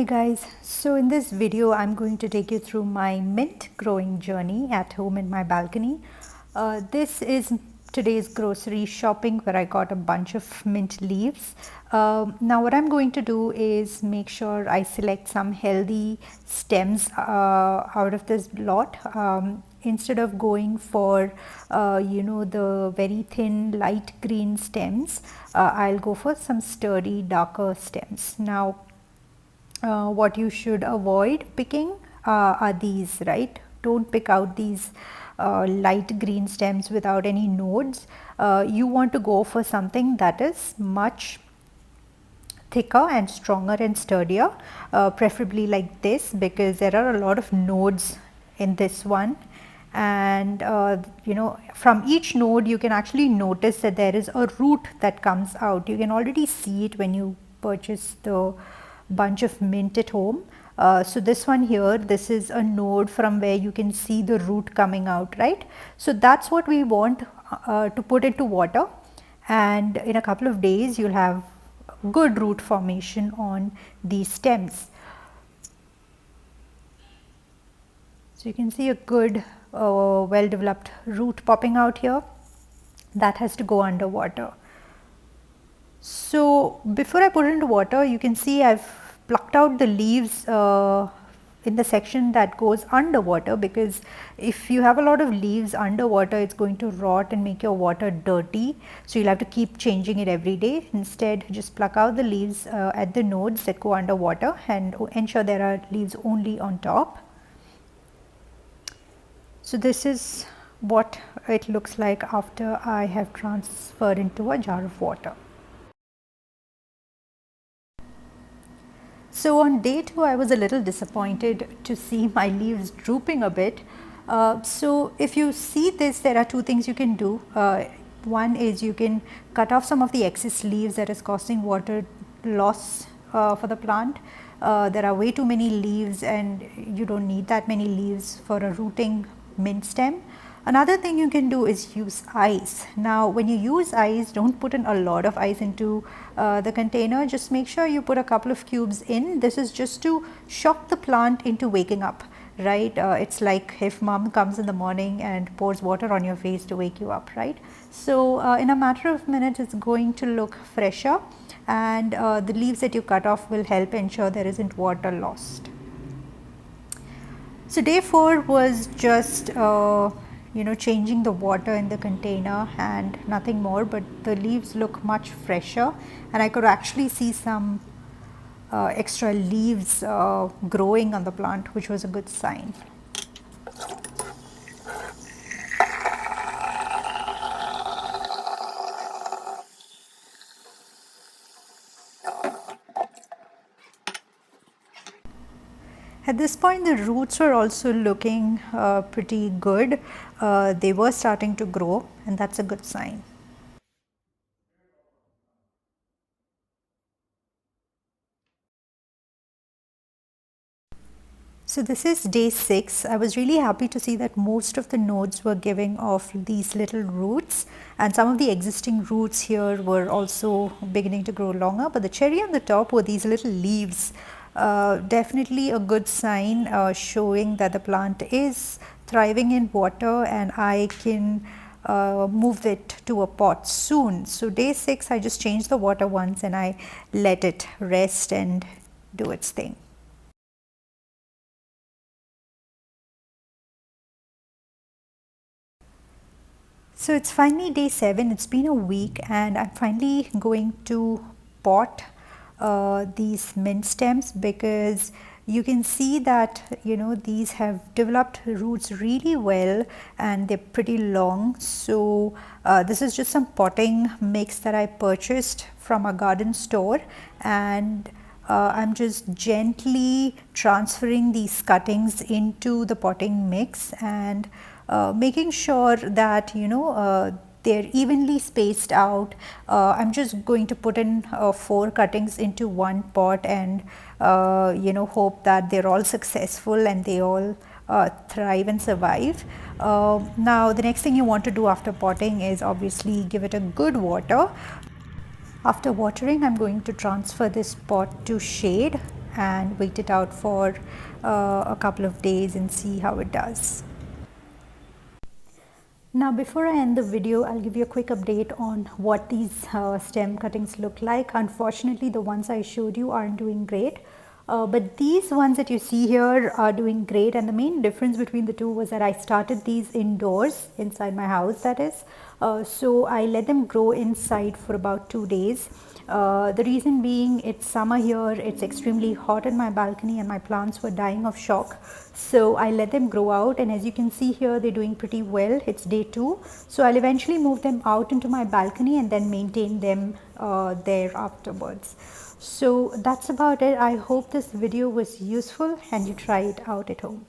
Hey guys, so in this video I'm going to take you through my mint growing journey at home in my balcony. This is today's grocery shopping where I got a bunch of mint leaves. Now what I'm going to do is make sure I select some healthy stems out of this lot. Instead of going for the very thin light green stems, I'll go for some sturdy darker stems. Now what you should avoid picking are these, right? Don't pick out these light green stems without any nodes. You want to go for something that is much thicker and stronger and sturdier, preferably like this, because there are a lot of nodes in this one. And from each node you can actually notice that there is a root that comes out. You can already see it when you purchase the bunch of mint at home. So this one here, this is a node from where you can see the root coming out, right? So that's what we want to put into water, and in a couple of days you'll have good root formation on these stems. So you can see a good well developed root popping out here. That has to go underwater. So before I put it into water, you can see I've plucked out the leaves in the section that goes underwater, because if you have a lot of leaves underwater, it's going to rot and make your water dirty. So you'll have to keep changing it every day. Instead, just pluck out the leaves at the nodes that go underwater and ensure there are leaves only on top. So this is what it looks like after I have transferred into a jar of water. So on day 2 I was a little disappointed to see my leaves drooping a bit. So if you see this, there are two things you can do. One is you can cut off some of the excess leaves that is causing water loss for the plant. There are way too many leaves and you don't need that many leaves for a rooting mint stem. Another thing you can do is use ice. Now when you use ice, don't put in a lot of ice into the container. Just make sure you put a couple of cubes in. This is just to shock the plant into waking up, right? It's like if mom comes in the morning and pours water on your face to wake you up, right? So in a matter of minutes it's going to look fresher, and the leaves that you cut off will help ensure there isn't water lost. So day 4 was just changing the water in the container and nothing more, but the leaves look much fresher and I could actually see some extra leaves growing on the plant, which was a good sign. At this point the roots were also looking pretty good. They were starting to grow, and that's a good sign. So this is day 6. I was really happy to see that most of the nodes were giving off these little roots, and some of the existing roots here were also beginning to grow longer, but the cherry on the top were these little leaves. Definitely a good sign showing that the plant is thriving in water, and I can move it to a pot soon. So day 6 I just changed the water once and I let it rest and do its thing. So it's finally day 7. It's been a week and I'm finally going to pot these mint stems, because you can see that these have developed roots really well and they're pretty long. So this is just some potting mix that I purchased from a garden store, and I'm just gently transferring these cuttings into the potting mix and making sure that they're evenly spaced out. I'm just going to put in 4 cuttings into one pot and hope that they're all successful and they all thrive and survive. Now the next thing you want to do after potting is obviously give it a good water. After watering, I'm going to transfer this pot to shade and wait it out for a couple of days and see how it does. Now before I end the video, I'll give you a quick update on what these stem cuttings look like. Unfortunately, the ones I showed you aren't doing great. But these ones that you see here are doing great, and the main difference between the two was that I started these indoors, inside my house that is. So I let them grow inside for about 2 days. The reason being, it's summer here, it's extremely hot in my balcony and my plants were dying of shock. So I let them grow out, and as you can see here, they're doing pretty well. It's day 2. So I'll eventually move them out into my balcony and then maintain them there afterwards. So that's about it. I hope this video was useful and you try it out at home.